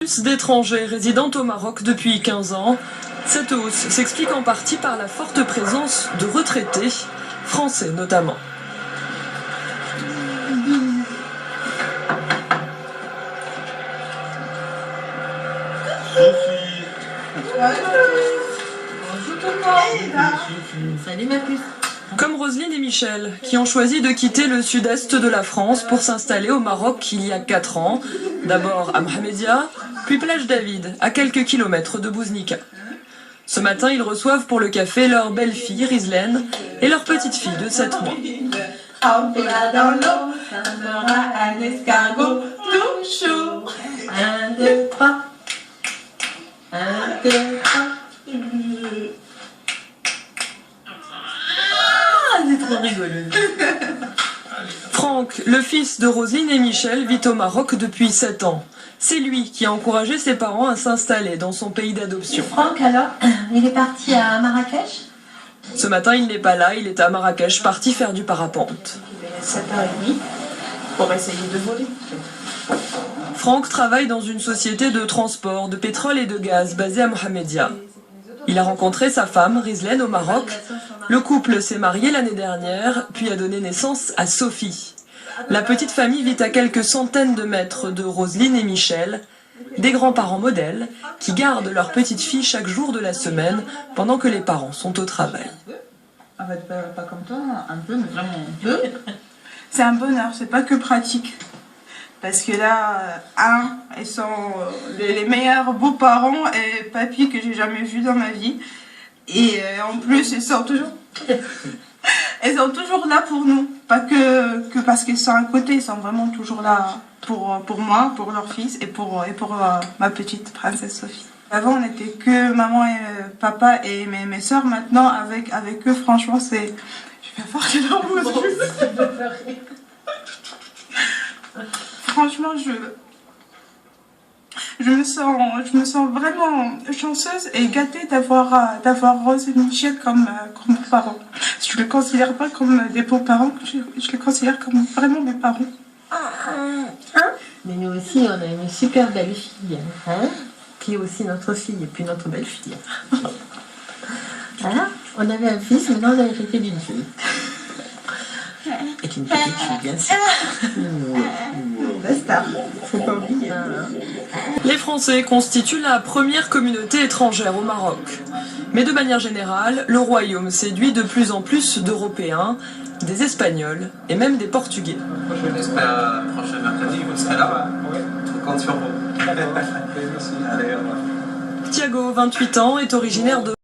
plus d'étrangers résidant au Maroc depuis 15 ans. Cette hausse s'explique en partie par la forte présence de retraités, français notamment. Salut ma puce. Comme Roselyne et Michel, qui ont choisi de quitter le sud-est de la France pour s'installer au Maroc il y a 4 ans. D'abord à Mohamedia, puis Plage David, à quelques kilomètres de Bouznika. Ce matin, ils reçoivent pour le café leur belle-fille, Rizlaine, et leur petite-fille de 7 mois. Dans l'eau, ça fera un escargot tout chaud. 1, 2, 3. 1, 2, 3. C'est trop rigolo. Franck, le fils de Roselyne et Michel, vit au Maroc depuis 7 ans. C'est lui qui a encouragé ses parents à s'installer dans son pays d'adoption. Franck, alors, il est parti à Marrakech? Ce matin, il n'est pas là, il est à Marrakech, parti faire du parapente. Il est 7h30 pour essayer de voler. Franck travaille dans une société de transport de pétrole et de gaz basée à Mohamedia. Il a rencontré sa femme, Rizlaine, au Maroc. Le couple s'est marié l'année dernière, puis a donné naissance à Sophie. La petite famille vit à quelques centaines de mètres de Roselyne et Michel, des grands-parents modèles qui gardent leur petite fille chaque jour de la semaine pendant que les parents sont au travail. En fait, pas comme toi, un peu, mais vraiment un peu. C'est un bonheur, c'est pas que pratique. Parce que là, ils sont les meilleurs beaux-parents et papis que j'ai jamais vus dans ma vie. Et en plus, ils sont toujours là pour nous. Pas que parce qu'ils sont à côté, ils sont vraiment toujours là pour moi, pour leur fils et pour ma petite princesse Sophie. Avant, on n'était que maman et papa et mes soeurs. Maintenant, avec eux, franchement, c'est... Je vais faire des larmes aux yeux. Franchement, je me sens vraiment chanceuse et gâtée d'avoir Rose et Michel comme parents. Je ne les considère pas comme des beaux-parents, je les considère comme vraiment mes parents. Mais nous aussi, on a une super belle fille, hein, qui est aussi notre fille et puis notre belle fille. Hein? On avait un fils, maintenant on a hérité d'une fille. Et une petite fille, bien sûr. Basta, faut pas oublier. Les Français constituent la première communauté étrangère au Maroc. Mais de manière générale, le royaume séduit de plus en plus d'Européens, des Espagnols et même des Portugais. J'espère prochain mercredi, vous serez là. Je compte sur vous. Thiago, 28 ans, est originaire de